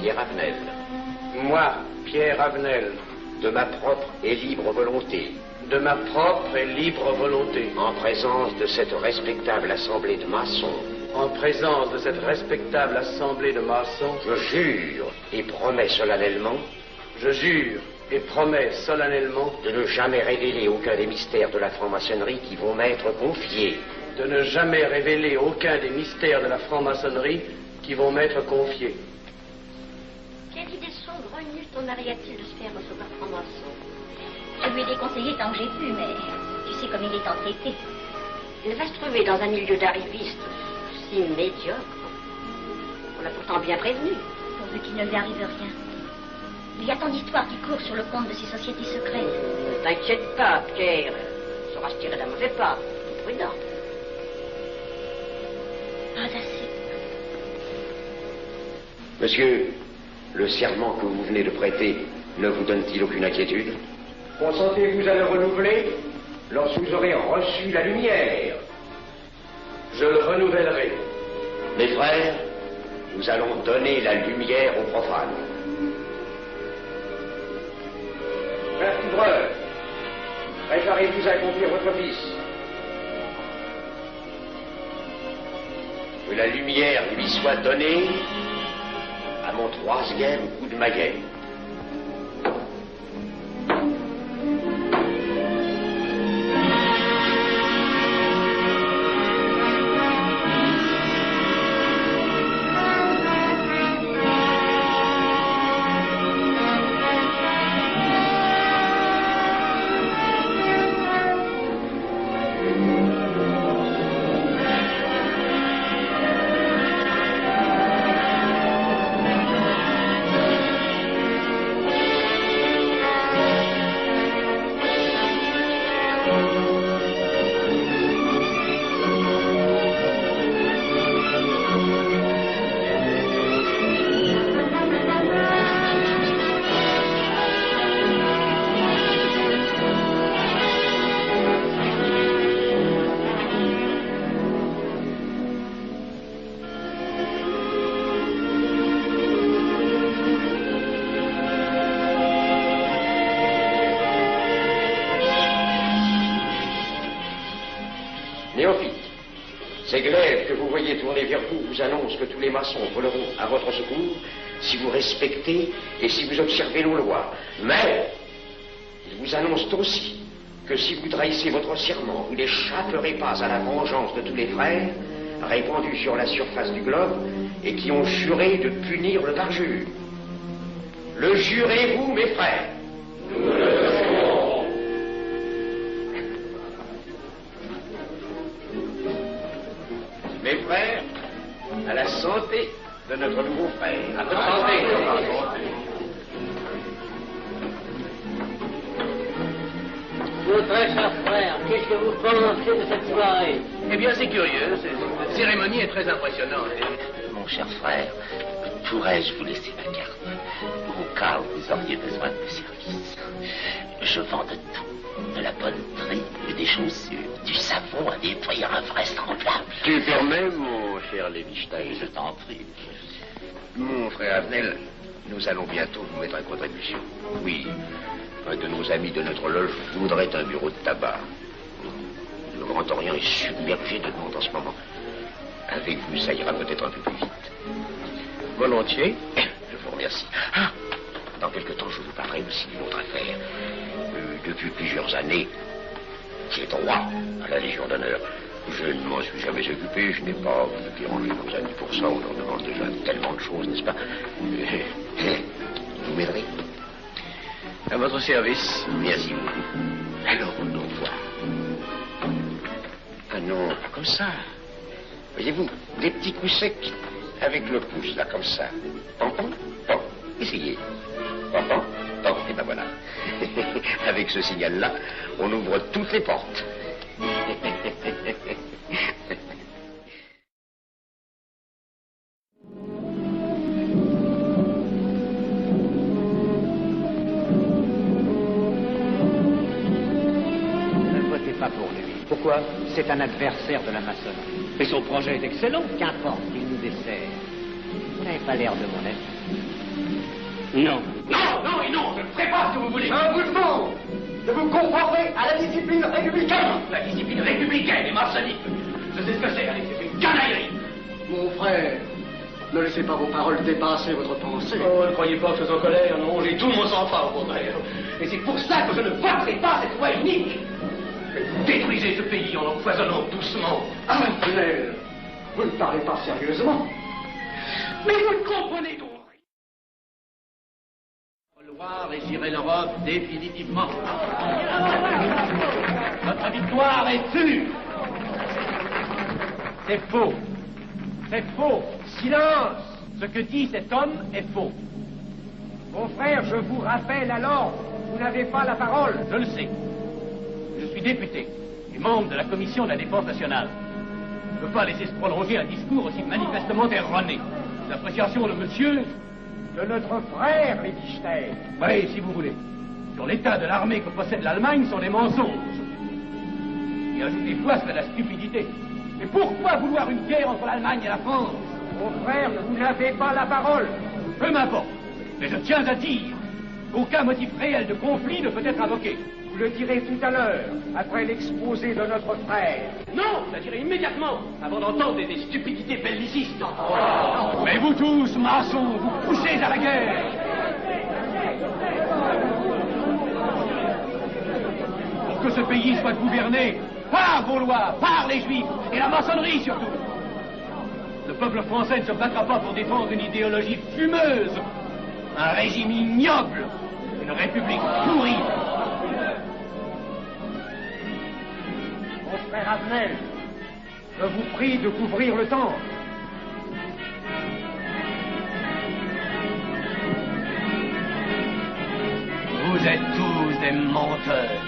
Pierre Avenel. Moi, Pierre Avenel. De ma propre et libre volonté. De ma propre et libre volonté. En présence de cette respectable assemblée de maçons. En présence de cette respectable assemblée de maçons. Je jure et promets solennellement. Je jure et promets solennellement. De ne jamais révéler aucun des mystères de la franc-maçonnerie qui vont m'être confiés. De ne jamais révéler aucun des mystères de la franc-maçonnerie qui vont m'être confiés. Quelle idée saugrenue ton mari a-t-il de se faire recevoir franc-maçon? Je lui ai déconseillé tant que j'ai pu, mais tu sais comme il est entêté. Il va se trouver dans un milieu d'arrivistes si médiocre. On l'a pourtant bien prévenu. Pourvu qu'il ne lui arrive rien. Il y a tant d'histoires qui courent sur le compte de ces sociétés secrètes. Ne t'inquiète pas, Pierre. Il saura se tirer d'un mauvais pas. Prudent. Pas assez. Monsieur, le serment que vous venez de prêter ne vous donne-t-il aucune inquiétude? Consentez-vous à le renouveler lorsque vous aurez reçu la lumière? Je le renouvellerai. Mes frères, nous allons donner la lumière aux profanes. Frère Couvreur, préparez-vous à accomplir votre office. Que la lumière lui soit donnée à mon 3e coup de maillet. Ces glaives que vous voyez tourner vers vous vous annoncent que tous les maçons voleront à votre secours si vous respectez et si vous observez nos lois. Mais ils vous annoncent aussi que si vous trahissez votre serment, vous n'échapperez pas à la vengeance de tous les frères répandus sur la surface du globe et qui ont juré de punir le parjure. Le jurez-vous, mes frères? Nous le jurons. Mes frères, à la santé de notre nouveau frère. À votre santé. Mon très cher frère, qu'est-ce que vous pensez de cette soirée? Eh bien, c'est curieux. Cette cérémonie est très impressionnante. Mon cher frère, pourrais-je vous laisser ma carte au cas où vous auriez besoin de mes services? Je vends de tout, de la bonne et des chaussures, du savon à nettoyer invraisemblable. Tu permets, mon cher Lévi-Stein? Je t'en prie. Mon frère Avenel, nous allons bientôt vous mettre à contribution. Oui, un de nos amis de notre loge voudrait un bureau de tabac. Le Grand Orient est submergé de monde en ce moment. Avec vous, ça ira peut-être un peu plus vite. Volontiers. Je vous remercie. Ah, dans quelque temps, je vous parlerai aussi d'une autre affaire. Depuis plusieurs années, j'ai droit à la Légion d'honneur. Je ne m'en suis jamais occupé, je n'ai pas voulu déranger nos amis pour ça. On leur demande déjà tellement de choses, n'est-ce pas? Vous m'aiderez? À votre service. Merci beaucoup. Alors, on nous voit. Ah non, pas comme ça. Voyez-vous, des petits coups secs avec le pouce, là, comme ça. Pam, pam, pam. Essayez. Pam, pam, pam. Et ben voilà. Avec ce signal-là, on ouvre toutes les portes. Ne votez pas pour lui. Pourquoi? C'est un adversaire de la maçonnerie. Mais son projet est excellent. Qu'importe, il nous dessert. Vous n'avez pas l'air de mon ami. Non. Non, non et non, je ne ferai pas ce que vous voulez. Je vous demande de vous conformer à la discipline républicaine. La discipline républicaine et maçonnique. Je sais ce que c'est, allez, c'est une canaillerie. Mon frère, ne laissez pas vos paroles dépasser votre pensée. Oh, ne croyez pas que je sois en colère, non, j'ai tout mon sang-froid au contraire. Et c'est pour ça que je ne voterai pas cette loi unique. Vous détruisez ce pays en l'empoisonnant doucement. Abner, vous ne parlez pas sérieusement. Mais vous ne comprenez donc rien. Vouloir régirer l'Europe définitivement. Notre victoire est sûre. C'est faux. C'est faux. Silence. Ce que dit cet homme est faux. Mon frère, je vous rappelle alors, vous n'avez pas la parole. Je le sais. Je suis député et membre de la commission de la défense nationale. Je ne peux pas laisser se prolonger un discours aussi manifestement erroné. L'appréciation de monsieur... De notre frère, Liechtenstein. Oui, si vous voulez. Sur l'état de l'armée que possède l'Allemagne sont des mensonges. Et ajoutez-vous serait la stupidité. Mais pourquoi vouloir une guerre entre l'Allemagne et la France? Mon frère, vous n'avez pas la parole. Peu m'importe. Mais je tiens à dire qu'aucun motif réel de conflit ne peut être invoqué. Vous le direz tout à l'heure, après l'exposé de notre frère. Non, je la dirai immédiatement, avant d'entendre des stupidités bellicistes. Mais vous tous, maçons, vous poussez à la guerre. Pour que ce pays soit gouverné par vos lois, par les Juifs et la maçonnerie surtout. Le peuple français ne se battra pas pour défendre une idéologie fumeuse, un régime ignoble, une république pourrie. Mon frère Abner, je vous prie de couvrir le temple. Vous êtes tous des menteurs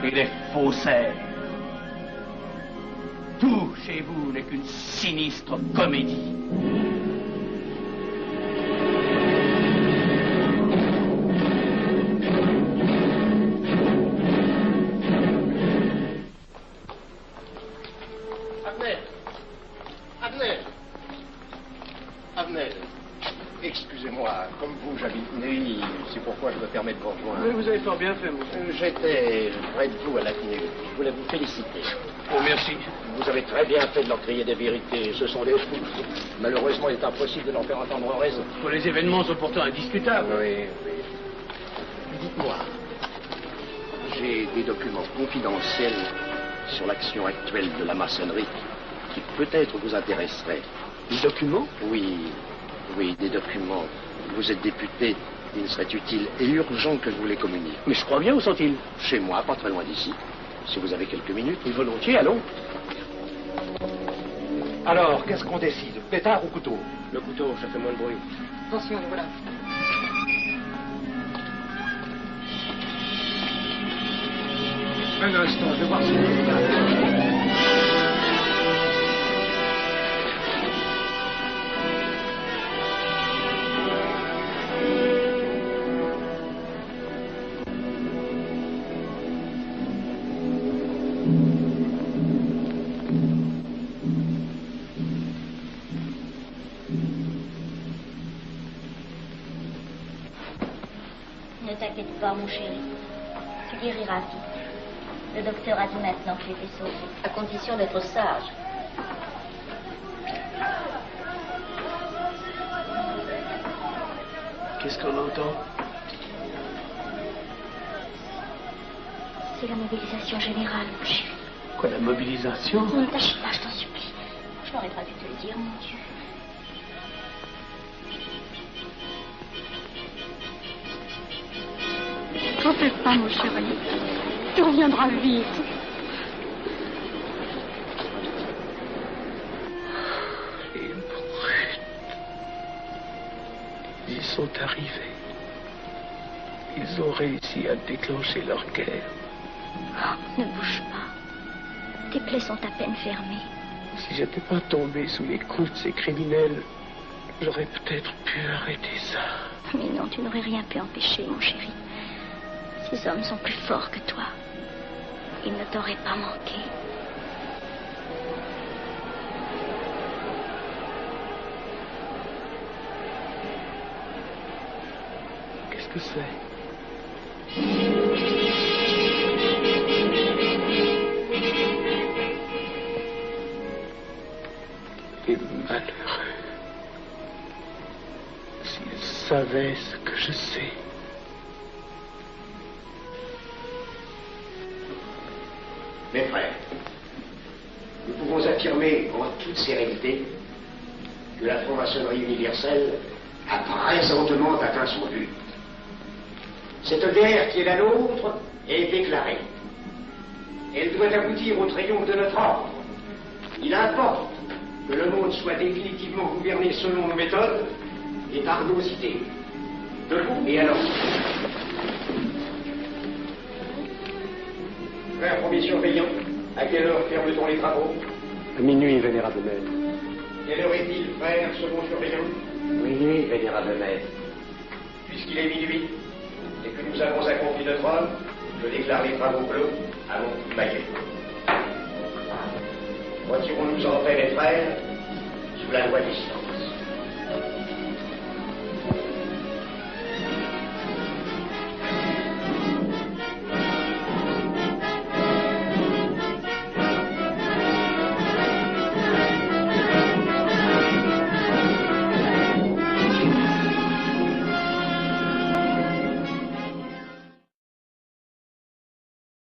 et des faussaires. Tout chez vous n'est qu'une sinistre comédie. Abner, excusez-moi, comme vous, j'habite Neuilly, c'est pourquoi je me permets de vous rejoindre. Mais vous avez fort bien fait, monsieur. J'étais près de vous à la Tinée. Je voulais vous féliciter. Oh, merci. Vous avez très bien fait de leur crier des vérités. Ce sont des fous. Malheureusement, il est impossible de leur faire entendre raison. Les événements sont pourtant indiscutables. Oui, oui. Dites-moi, j'ai des documents confidentiels sur l'action actuelle de la maçonnerie qui peut-être vous intéresseraient. Des documents? Oui, oui, des documents. Vous êtes député, il serait utile et urgent que je vous les communique. Mais je crois bien, où sont-ils? Chez moi, pas très loin d'ici. Si vous avez quelques minutes. Volontiers, allons. Alors, qu'est-ce qu'on décide? Pétard ou couteau? Le couteau, ça fait moins de bruit. Attention, voilà. Un instant, je vais voir si... Ne t'inquiète pas, mon chéri. Tu guériras vite. Le docteur a dit maintenant que tu étais sauvé, à condition d'être sage. Qu'est-ce qu'on entend? C'est la mobilisation générale, mon chéri. Quoi, la mobilisation? Ne t'agite pas, je t'en supplie. Je n'aurais pas dû te le dire, mon Dieu. T'en fais pas, mon chéri. Tu reviendras vite. Les brutes. Ils sont arrivés. Ils ont réussi à déclencher leur guerre. Oh, ne bouge pas. Tes plaies sont à peine fermées. Si j'étais pas tombé sous les coups de ces criminels, j'aurais peut-être pu arrêter ça. Mais non, tu n'aurais rien pu empêcher, mon chéri. Ces hommes sont plus forts que toi. Ils ne t'auraient pas manqué. Qu'est-ce que c'est? Les malheureux. S'ils savaient ce que je sais. Mes frères, nous pouvons affirmer en toute sérénité que la franc-maçonnerie universelle a présentement atteint son but. Cette guerre qui est la nôtre est déclarée. Elle doit aboutir au triomphe de notre ordre. Il importe que le monde soit définitivement gouverné selon nos méthodes et par nos idées. Debout et alors. Frère provision-payant, à quelle heure ferme-t-on les travaux? À minuit, vénérable maître. Quelle heure est-il, frère, second surveillant? Minuit, vénérable maître. Puisqu'il est minuit et que nous avons accompli notre œuvre, je déclare les travaux clos à mon coup de maillet. Retirons-nous en paix, mes frères, sous la loi du sang.